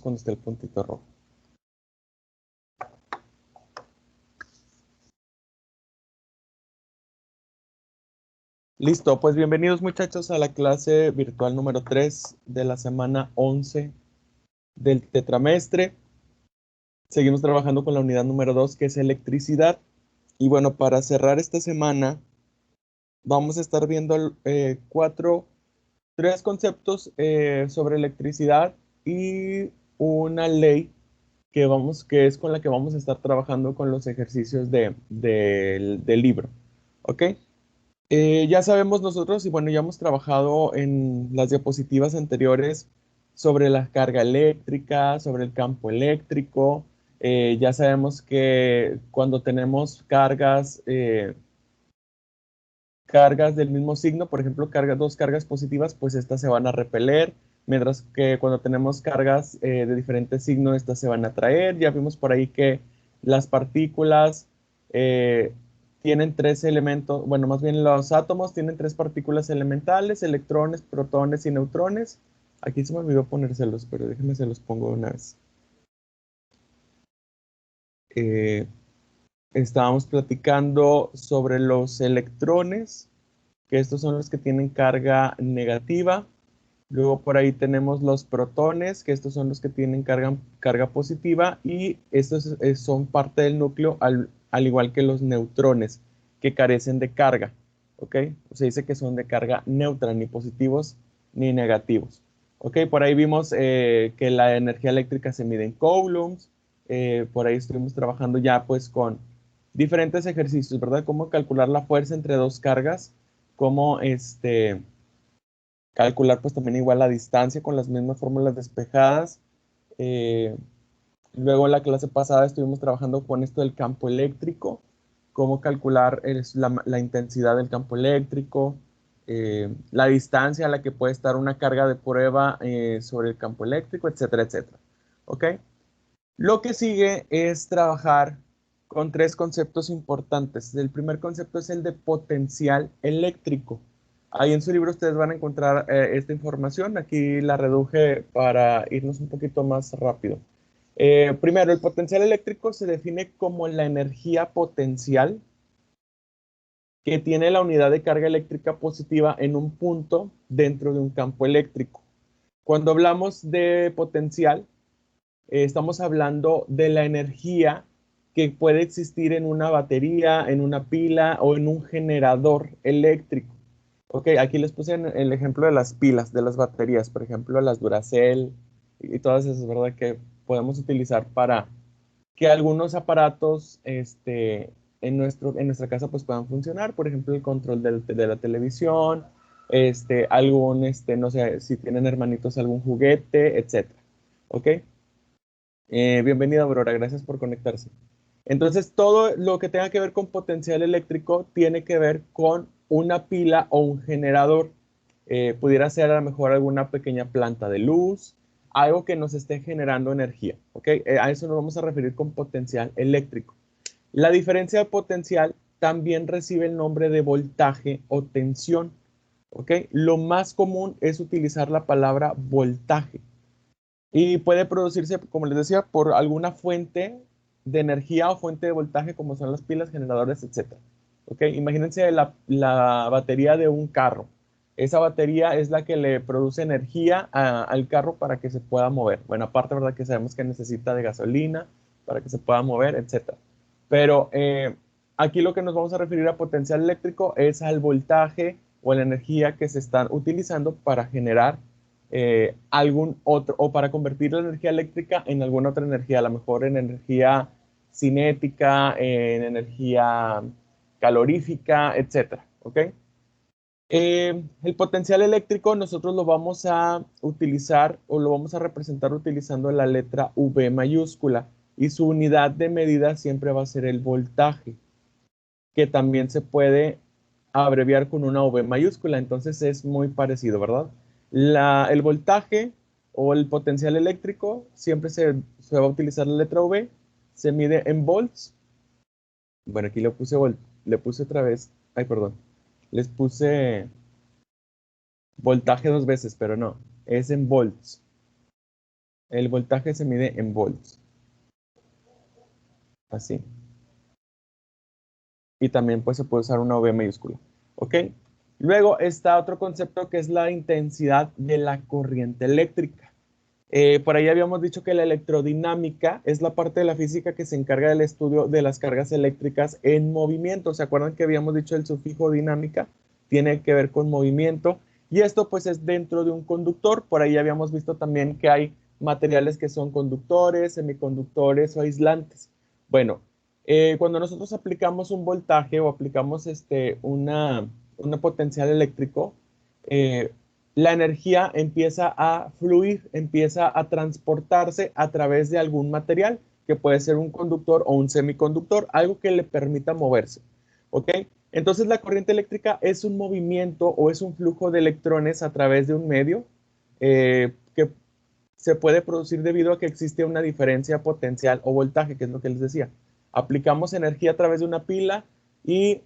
cuando esté el puntito rojo. Listo, pues bienvenidos muchachos a la clase virtual número 3 de la semana 11 del tetramestre. Seguimos trabajando con la unidad número 2 que es electricidad. Y bueno, para cerrar esta semana vamos a estar viendo tres conceptos sobre electricidad y una ley que es con la que vamos a estar trabajando con los ejercicios del libro. ¿Ok? Ya sabemos nosotros, y bueno, ya hemos trabajado en las diapositivas anteriores sobre la carga eléctrica, sobre el campo eléctrico. Ya sabemos que cuando tenemos cargas del mismo signo, por ejemplo, dos cargas positivas, pues estas se van a repeler, mientras que cuando tenemos cargas de diferente signo, estas se van a atraer. Ya vimos por ahí que las partículas eh, tienen tres elementos, bueno, más bien los átomos tienen tres partículas elementales, electrones, protones y neutrones. Aquí se me olvidó ponérselos, pero déjenme se los pongo una vez. Eh, Estábamos platicando sobre los electrones, que estos son los que tienen carga negativa. Luego por ahí tenemos los protones, que estos son los que tienen carga positiva, y estos son parte del núcleo, al igual que los neutrones, que carecen de carga. ¿Ok? Se dice que son de carga neutra, ni positivos ni negativos. ¿Ok? Por ahí vimos que la energía eléctrica se mide en coulombs. Por ahí estuvimos trabajando ya pues con diferentes ejercicios, ¿verdad? Cómo calcular la fuerza entre dos cargas, cómo calcular pues también igual la distancia con las mismas fórmulas despejadas. Eh, Luego en la clase pasada estuvimos trabajando con esto del campo eléctrico, cómo calcular la intensidad del campo eléctrico, la distancia a la que puede estar una carga de prueba sobre el campo eléctrico, etcétera, etcétera. ¿Ok? Lo que sigue es trabajar con tres conceptos importantes. El primer concepto es el de potencial eléctrico. Ahí en su libro ustedes van a encontrar esta información. Aquí la reduje para irnos un poquito más rápido. Primero, el potencial eléctrico se define como la energía potencial que tiene la unidad de carga eléctrica positiva en un punto dentro de un campo eléctrico. Cuando hablamos de potencial, estamos hablando de la energía que puede existir en una batería, en una pila o en un generador eléctrico. Ok, aquí les puse el ejemplo de las pilas, de las baterías, por ejemplo, las Duracell y todas esas, ¿verdad? Que podemos utilizar para que algunos aparatos en nuestra casa pues puedan funcionar. Por ejemplo, el control de la televisión, no sé, si tienen hermanitos, algún juguete, etcétera. ¿Ok? Bienvenida, Aurora, gracias por conectarse. Entonces, todo lo que tenga que ver con potencial eléctrico tiene que ver con una pila o un generador. Pudiera ser a lo mejor alguna pequeña planta de luz, algo que nos esté generando energía. ¿Ok? A eso nos vamos a referir con potencial eléctrico. La diferencia de potencial también recibe el nombre de voltaje o tensión. ¿Ok? Lo más común es utilizar la palabra voltaje. Y puede producirse, como les decía, por alguna fuente de energía o fuente de voltaje, como son las pilas, generadores, etc. ¿Ok? Imagínense la batería de un carro. Esa batería es la que le produce energía al carro para que se pueda mover. Bueno, aparte, ¿verdad? Que sabemos que necesita de gasolina para que se pueda mover, etc. Pero aquí lo que nos vamos a referir a potencial eléctrico es al voltaje o la energía que se están utilizando para generar algún otro, o para convertir la energía eléctrica en alguna otra energía, a lo mejor en energía cinética, en energía calorífica, etcétera. ¿Ok? El potencial eléctrico nosotros lo vamos a utilizar o lo vamos a representar utilizando la letra V mayúscula y su unidad de medida siempre va a ser el voltaje, que también se puede abreviar con una V mayúscula, entonces es muy parecido, ¿verdad? El voltaje o el potencial eléctrico siempre se va a utilizar la letra V, se mide en volts. Bueno, aquí le puse otra vez, ay, perdón, les puse voltaje dos veces, pero no, es en volts. El voltaje se mide en volts. Así. Y también pues se puede usar una V mayúscula. ¿Ok? Luego está otro concepto que es la intensidad de la corriente eléctrica. Por ahí habíamos dicho que la electrodinámica es la parte de la física que se encarga del estudio de las cargas eléctricas en movimiento. ¿Se acuerdan que habíamos dicho el sufijo dinámica? Tiene que ver con movimiento. Y esto pues es dentro de un conductor. Por ahí habíamos visto también que hay materiales que son conductores, semiconductores o aislantes. Bueno, cuando nosotros aplicamos un voltaje o aplicamos una potencial eléctrico, eh, la energía empieza a fluir, empieza a transportarse a través de algún material, que puede ser un conductor o un semiconductor, algo que le permita moverse. ¿Ok? Entonces la corriente eléctrica es un movimiento o es un flujo de electrones a través de un medio que se puede producir debido a que existe una diferencia potencial o voltaje, que es lo que les decía. Aplicamos energía a través de una pila y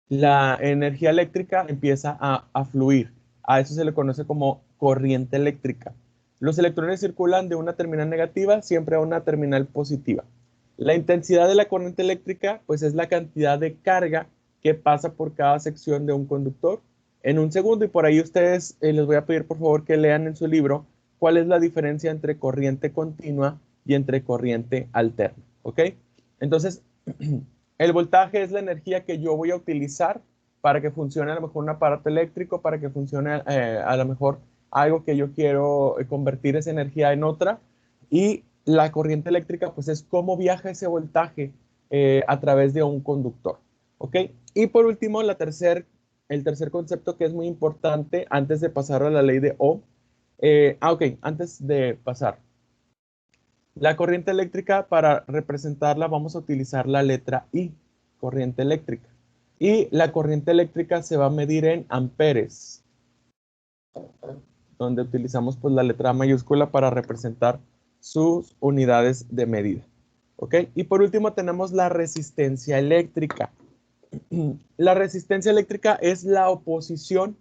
la energía eléctrica empieza a fluir. A eso se le conoce como corriente eléctrica. Los electrones circulan de una terminal negativa siempre a una terminal positiva. La intensidad de la corriente eléctrica, pues es la cantidad de carga que pasa por cada sección de un conductor en un segundo. Y por ahí ustedes les voy a pedir por favor que lean en su libro cuál es la diferencia entre corriente continua y entre corriente alterna. ¿Ok? Entonces, el voltaje es la energía que yo voy a utilizar para que funcione a lo mejor un aparato eléctrico, para que funcione a lo mejor algo que yo quiero convertir esa energía en otra. Y la corriente eléctrica, pues es cómo viaja ese voltaje a través de un conductor. ¿Ok? Y por último, el tercer concepto que es muy importante antes de pasar a la ley de Ohm. Ok, antes de pasar. La corriente eléctrica, para representarla, vamos a utilizar la letra I, corriente eléctrica. Y la corriente eléctrica se va a medir en amperes, donde utilizamos pues la letra mayúscula para representar sus unidades de medida. ¿Ok? Y por último tenemos la resistencia eléctrica. La resistencia eléctrica es la oposición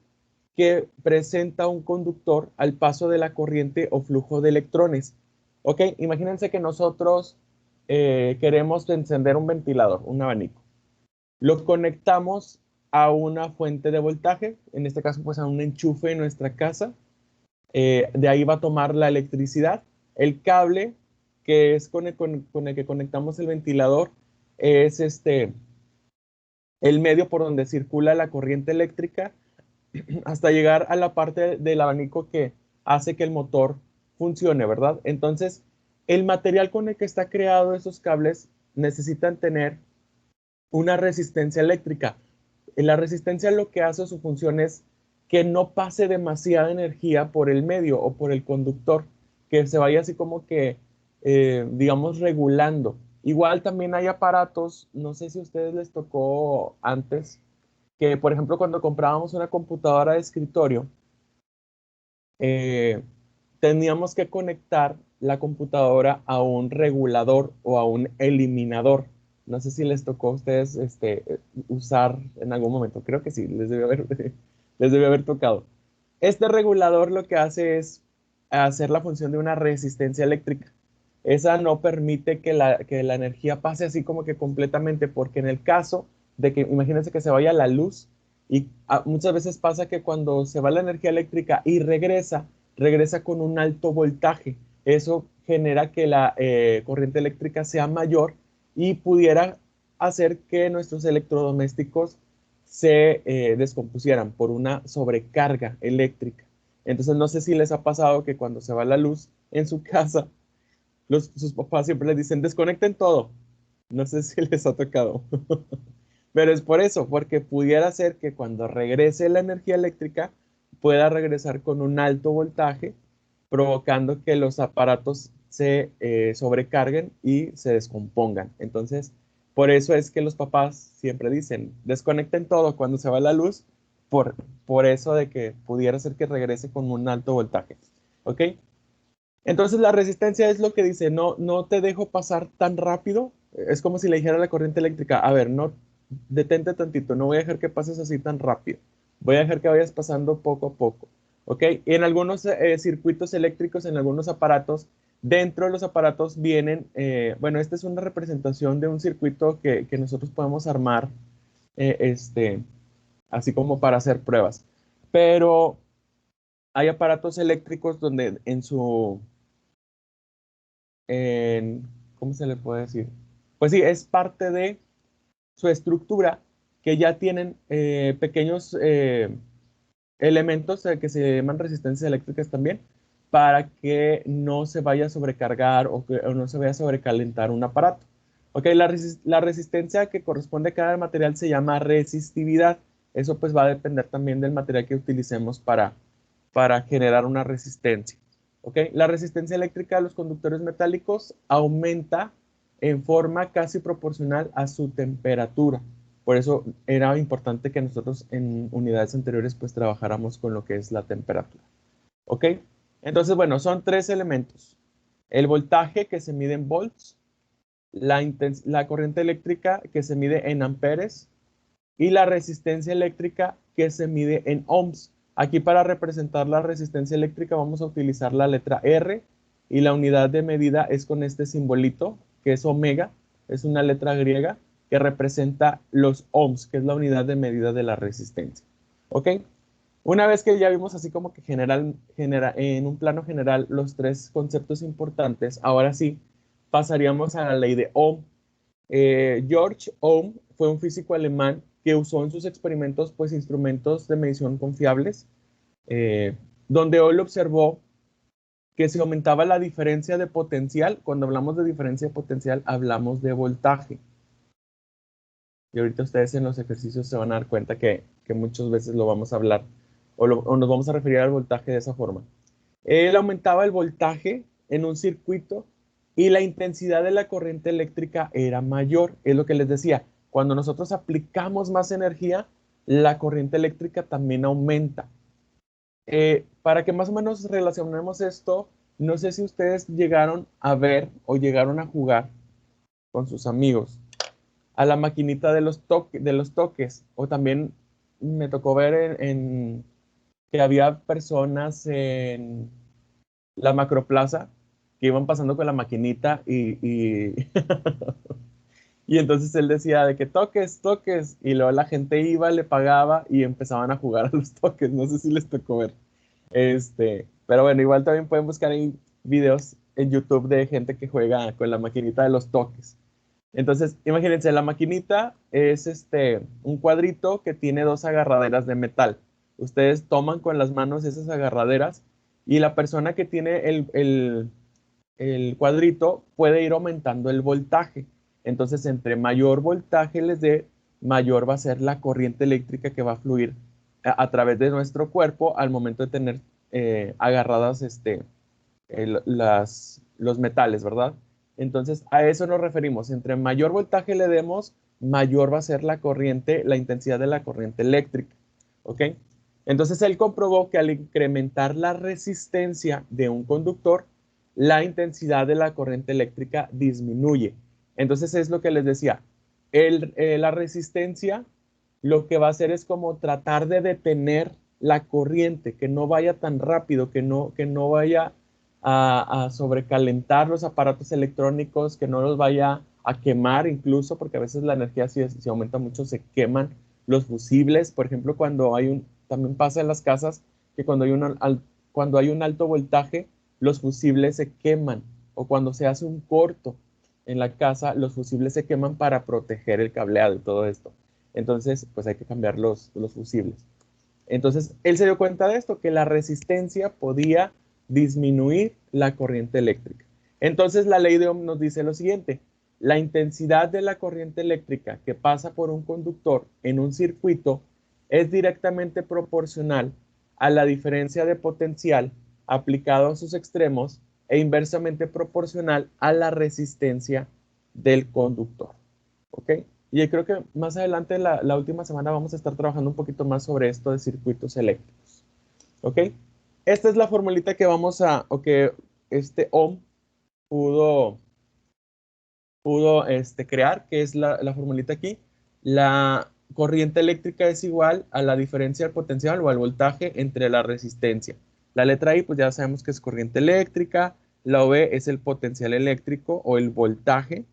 que presenta un conductor al paso de la corriente o flujo de electrones. Ok, imagínense que nosotros queremos encender un ventilador, un abanico. Lo conectamos a una fuente de voltaje, en este caso pues a un enchufe en nuestra casa. De ahí va a tomar la electricidad. El cable que es con el que conectamos el ventilador es el medio por donde circula la corriente eléctrica hasta llegar a la parte del abanico que hace que el motor funcione, ¿verdad? Entonces, el material con el que está creado esos cables necesitan tener una resistencia eléctrica. La resistencia lo que hace su función es que no pase demasiada energía por el medio o por el conductor, que se vaya así como que, digamos, regulando. Igual también hay aparatos, no sé si a ustedes les tocó antes, que por ejemplo cuando comprábamos una computadora de escritorio, eh, teníamos que conectar la computadora a un regulador o a un eliminador. No sé si les tocó a ustedes usar en algún momento. Creo que sí, les debe haber tocado. Este regulador lo que hace es hacer la función de una resistencia eléctrica. Esa no permite que la energía pase así como que completamente, porque en el caso de que, imagínense que se vaya la luz, y muchas veces pasa que cuando se va la energía eléctrica y regresa con un alto voltaje. Eso genera que la corriente eléctrica sea mayor y pudiera hacer que nuestros electrodomésticos se descompusieran por una sobrecarga eléctrica. Entonces, no sé si les ha pasado que cuando se va la luz en su casa, sus papás siempre les dicen, desconecten todo. No sé si les ha tocado. Pero es por eso, porque pudiera ser que cuando regrese la energía eléctrica pueda regresar con un alto voltaje, provocando que los aparatos se sobrecarguen y se descompongan. Entonces, por eso es que los papás siempre dicen, desconecten todo cuando se va la luz, por, por eso de que pudiera ser que regrese con un alto voltaje. ¿Ok? Entonces la resistencia es lo que dice, no, no te dejo pasar tan rápido. Es como si le dijera a la corriente eléctrica, a ver, no, detente tantito, no voy a dejar que pases así tan rápido. Voy a dejar que vayas pasando poco a poco. ¿ok? Y en algunos circuitos eléctricos, en algunos aparatos, dentro de los aparatos vienen, bueno, esta es una representación de un circuito que nosotros podemos armar, así como para hacer pruebas. Pero hay aparatos eléctricos donde ¿cómo se le puede decir? Pues sí, es parte de su estructura que ya tienen pequeños elementos que se llaman resistencias eléctricas también, para que no se vaya a sobrecargar o no se vaya a sobrecalentar un aparato. Ok, la resistencia que corresponde a cada material se llama resistividad. Eso pues va a depender también del material que utilicemos para generar una resistencia. Ok, la resistencia eléctrica de los conductores metálicos aumenta en forma casi proporcional a su temperatura. Por eso era importante que nosotros en unidades anteriores pues trabajáramos con lo que es la temperatura. ¿Ok? Entonces, bueno, son tres elementos. El voltaje que se mide en volts, la corriente eléctrica que se mide en amperes y la resistencia eléctrica que se mide en ohms. Aquí para representar la resistencia eléctrica vamos a utilizar la letra R y la unidad de medida es con este simbolito que es omega, es una letra griega que representa los ohms, que es la unidad de medida de la resistencia. ¿Ok? Una vez que ya vimos así como que en un plano general los tres conceptos importantes, ahora sí pasaríamos a la ley de Ohm. George Ohm fue un físico alemán que usó en sus experimentos pues instrumentos de medición confiables, eh, donde hoy observó que si aumentaba la diferencia de potencial, cuando hablamos de diferencia de potencial hablamos de voltaje. Y ahorita ustedes en los ejercicios se van a dar cuenta que muchas veces lo vamos a hablar o nos vamos a referir al voltaje de esa forma. Él aumentaba el voltaje en un circuito y la intensidad de la corriente eléctrica era mayor. Es lo que les decía, cuando nosotros aplicamos más energía, la corriente eléctrica también aumenta. Para que más o menos relacionemos esto, no sé si ustedes llegaron a ver o llegaron a jugar con sus amigos a la maquinita de los toques, o también me tocó ver que había personas en la macroplaza que iban pasando con la maquinita y entonces él decía de que toques, toques, y luego la gente iba, le pagaba y empezaban a jugar a los toques. No sé si les tocó ver. Pero bueno, igual también pueden buscar ahí videos en YouTube de gente que juega con la maquinita de los toques. Entonces, imagínense, la maquinita es un cuadrito que tiene dos agarraderas de metal. Ustedes toman con las manos esas agarraderas y la persona que tiene el cuadrito puede ir aumentando el voltaje. Entonces, entre mayor voltaje les dé, mayor va a ser la corriente eléctrica que va a fluir a través de nuestro cuerpo al momento de tener agarradas los metales, ¿verdad? Entonces, a eso nos referimos. Entre mayor voltaje le demos, mayor va a ser la corriente, la intensidad de la corriente eléctrica. ¿Ok? Entonces, él comprobó que al incrementar la resistencia de un conductor, la intensidad de la corriente eléctrica disminuye. Entonces, es lo que les decía. La resistencia lo que va a hacer es como tratar de detener la corriente, que no vaya tan rápido, que no vaya a sobrecalentar los aparatos electrónicos, que no los vaya a quemar incluso, porque a veces la energía si aumenta mucho se queman los fusibles. Por ejemplo, también pasa en las casas que cuando hay un alto voltaje, los fusibles se queman, o cuando se hace un corto en la casa, los fusibles se queman para proteger el cableado y todo esto. Entonces, pues hay que cambiar los fusibles. Entonces, él se dio cuenta de esto, que la resistencia podía disminuir la corriente eléctrica. Entonces, la ley de Ohm nos dice lo siguiente: la intensidad de la corriente eléctrica que pasa por un conductor en un circuito es directamente proporcional a la diferencia de potencial aplicado a sus extremos e inversamente proporcional a la resistencia del conductor. ¿Ok? Y creo que más adelante, la última semana, vamos a estar trabajando un poquito más sobre esto de circuitos eléctricos. ¿Ok? Esta es la formulita que o que este Ohm pudo crear, que es la formulita aquí. corriente eléctrica es igual a la diferencia del potencial o al voltaje entre la resistencia. La letra I, pues ya sabemos que es corriente eléctrica. La OB es el potencial eléctrico o el voltaje.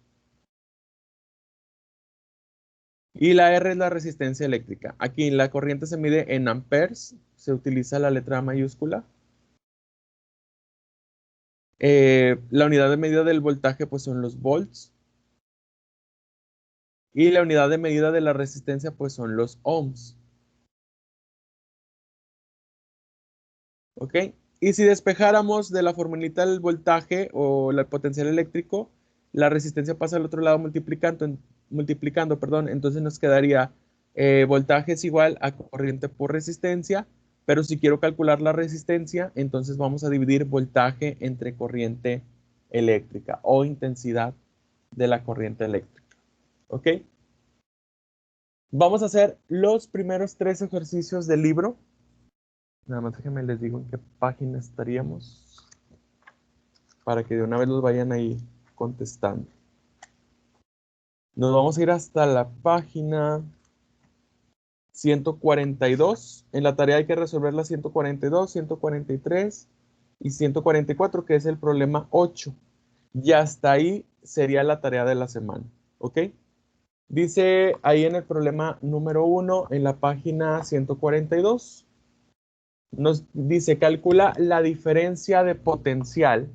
Y la R es la resistencia eléctrica. Aquí la corriente se mide en amperes. Se utiliza la letra mayúscula. La unidad de medida del voltaje, pues son los volts. Y la unidad de medida de la resistencia, pues son los ohms. ¿Ok? Y si despejáramos de la formulita el voltaje o el potencial eléctrico, la resistencia pasa al otro lado multiplicando, perdón, entonces nos quedaría voltaje es igual a corriente por resistencia, pero si quiero calcular la resistencia, entonces vamos a dividir voltaje entre corriente eléctrica o intensidad de la corriente eléctrica. ¿Ok? Vamos a hacer los primeros 3 ejercicios del libro. Nada más déjenme les digo en qué página estaríamos para que de una vez los vayan ahí contestando. Nos vamos a ir hasta la página 142. En la tarea hay que resolver la 142, 143 y 144, que es el problema 8. Y hasta ahí sería la tarea de la semana. ¿Ok? Dice ahí en el problema número 1, en la página 142, nos dice calcula la diferencia de potencial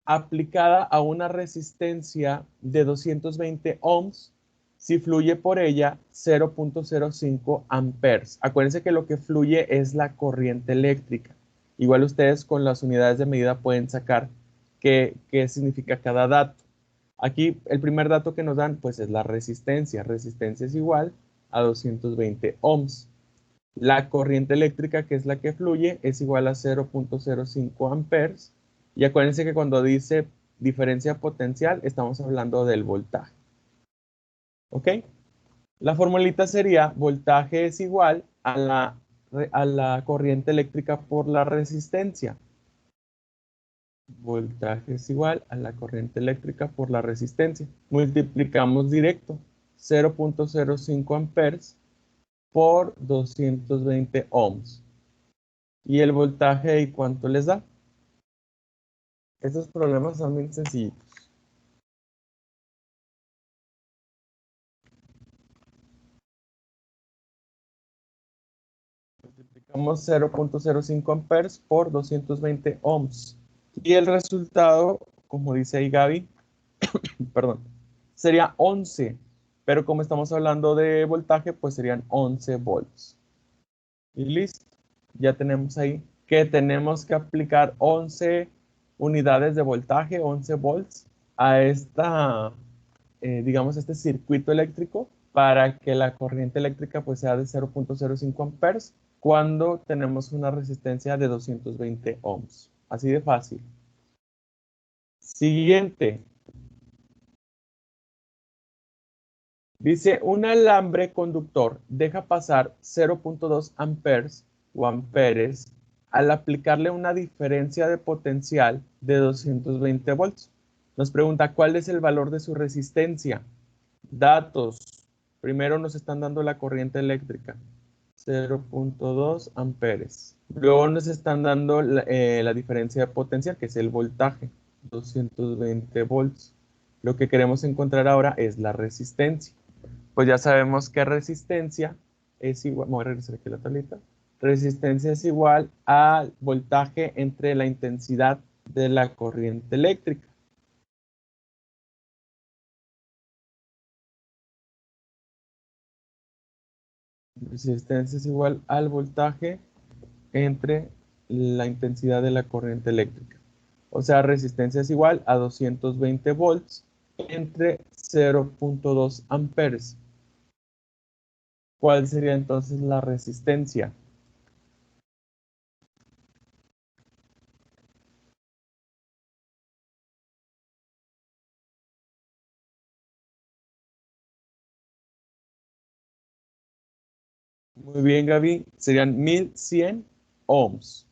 aplicada a una resistencia de 220 ohms si fluye por ella 0.05 amperes. Acuérdense que lo que fluye es la corriente eléctrica. Igual ustedes con las unidades de medida pueden sacar qué significa cada dato. Aquí el primer dato que nos dan pues es la resistencia. Resistencia es igual a 220 ohms. La corriente eléctrica, que es la que fluye, es igual a 0.05 amperes. Y acuérdense que cuando dice diferencia potencial, estamos hablando del voltaje. ¿Ok? La formulita sería voltaje es igual a la corriente eléctrica por la resistencia. Voltaje es igual a la corriente eléctrica por la resistencia. Multiplicamos directo. 0.05 amperes por 220 ohms. ¿Y el voltaje y cuánto les da? Estos problemas son bien sencillos. Multiplicamos 0.05 amperes por 220 ohms. Y el resultado, como dice ahí Gaby, perdón, sería 11. Pero como estamos hablando de voltaje, pues serían 11 volts. Y listo. Ya tenemos ahí que tenemos que aplicar 11 unidades de voltaje, 11 volts, a digamos, este circuito eléctrico para que la corriente eléctrica pues sea de 0.05 amperes cuando tenemos una resistencia de 220 ohms. Así de fácil. Siguiente. Dice, un alambre conductor deja pasar 0.2 amperes o amperes al aplicarle una diferencia de potencial de 220 volts. Nos pregunta cuál es el valor de su resistencia. Datos. Primero nos están dando la corriente eléctrica, 0.2 amperes. Luego nos están dando la diferencia de potencial, que es el voltaje, 220 volts. Lo que queremos encontrar ahora es la resistencia. Pues ya sabemos que resistencia es igual, voy a regresar aquí a la tablita. Resistencia es igual al voltaje entre la intensidad de la corriente eléctrica. Resistencia es igual al voltaje entre la intensidad de la corriente eléctrica. O sea, resistencia es igual a 220 volts entre 0.2 amperes. ¿Cuál sería entonces la resistencia? Muy bien, Gaby. Serían 1100 ohms.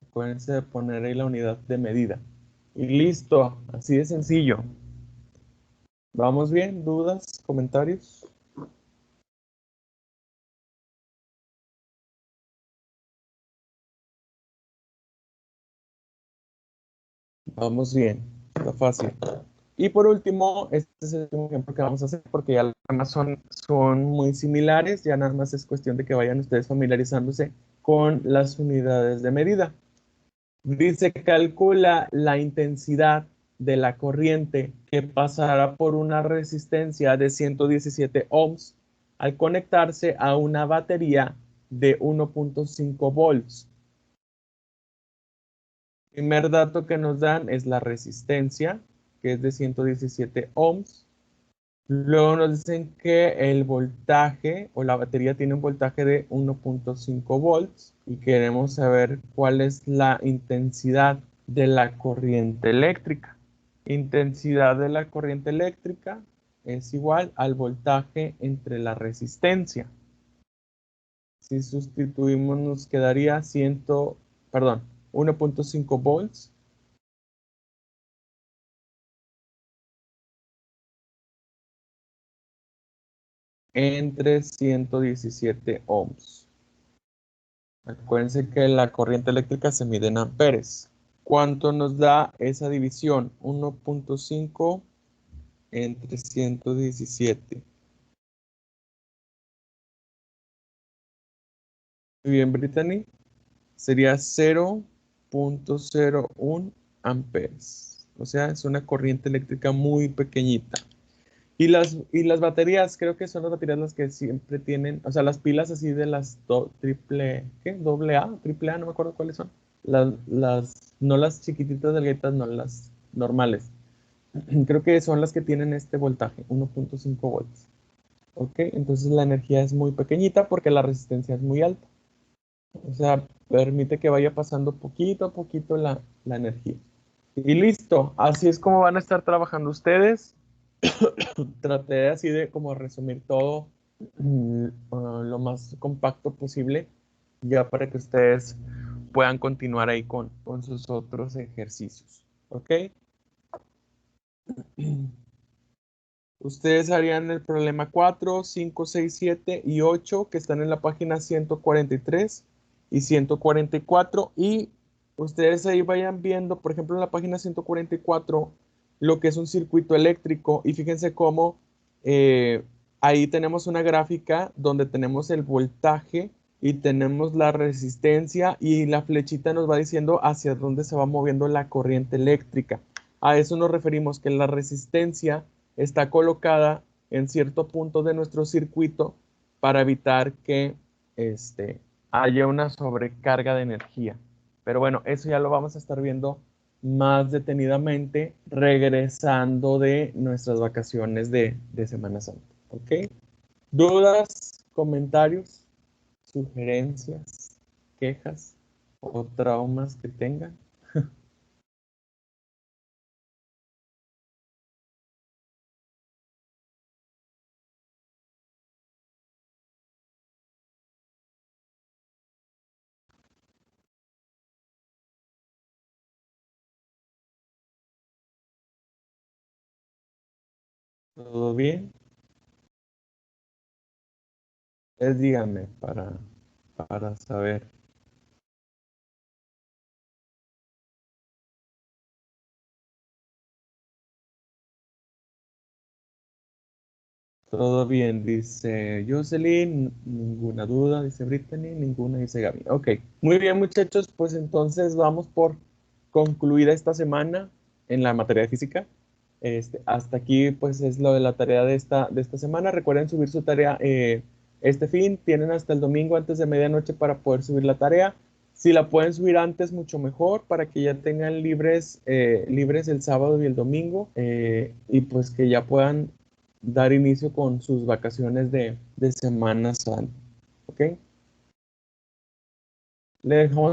Acuérdense de poner ahí la unidad de medida. Y listo, así de sencillo. ¿Vamos bien? ¿Dudas? ¿Comentarios? Vamos bien, está fácil. Y por último, este es el último ejemplo que vamos a hacer porque ya las demás son muy similares, ya nada más es cuestión de que vayan ustedes familiarizándose con las unidades de medida. Dice, calcula la intensidad de la corriente que pasará por una resistencia de 117 ohms al conectarse a una batería de 1.5 volts. Primer dato que nos dan es la resistencia, que es de 117 ohms. Luego nos dicen que el voltaje o la batería tiene un voltaje de 1.5 volts y queremos saber cuál es la intensidad de la corriente eléctrica. Intensidad de la corriente eléctrica es igual al voltaje entre la resistencia. Si sustituimos nos quedaría 1.5 volts entre 117 ohms. Acuérdense que la corriente eléctrica se mide en amperes. ¿Cuánto nos da esa división? 1.5 entre 117. Muy bien, Brittany. Sería 0.01 amperes. O sea, es una corriente eléctrica muy pequeñita. Y las baterías, creo que son las baterías las que siempre tienen, o sea, las pilas así de las triple, ¿qué? Doble A, triple A, no me acuerdo cuáles son. No las chiquititas delgaditas, no las normales. Creo que son las que tienen este voltaje, 1.5 volts. ¿Ok? Entonces la energía es muy pequeñita porque la resistencia es muy alta. O sea, permite que vaya pasando poquito a poquito la energía. Y listo, así es como van a estar trabajando ustedes. Traté así de como resumir todo lo más compacto posible, ya para que ustedes puedan continuar ahí con sus otros ejercicios. ¿Ok? Ustedes harían el problema 4, 5, 6, 7 y 8 que están en la página 143 y 144 y ustedes ahí vayan viendo, por ejemplo, en la página 144 lo que es un circuito eléctrico y fíjense cómo eh, ahí tenemos una gráfica donde tenemos el voltaje y tenemos la resistencia y la flechita nos va diciendo hacia dónde se va moviendo la corriente eléctrica. A eso nos referimos que la resistencia está colocada en cierto punto de nuestro circuito para evitar que haya una sobrecarga de energía. Pero bueno, eso ya lo vamos a estar viendo más detenidamente regresando de nuestras vacaciones de Semana Santa. ¿Ok? ¿Dudas, comentarios, sugerencias, quejas o traumas que tengan? ¿Todo bien? Díganme para saber. Todo bien, dice Jocelyn, ninguna duda, dice Brittany, ninguna, dice Gaby. Ok, muy bien muchachos, pues entonces vamos por concluida esta semana en la materia de física. Hasta aquí pues es lo de la tarea de esta semana. Recuerden subir su tarea este fin, tienen hasta el domingo antes de medianoche para poder subir la tarea. Si la pueden subir antes, mucho mejor, para que ya tengan libres el sábado y el domingo y pues que ya puedan dar inicio con sus vacaciones de Semana Santa. ¿Ok? Le dejamos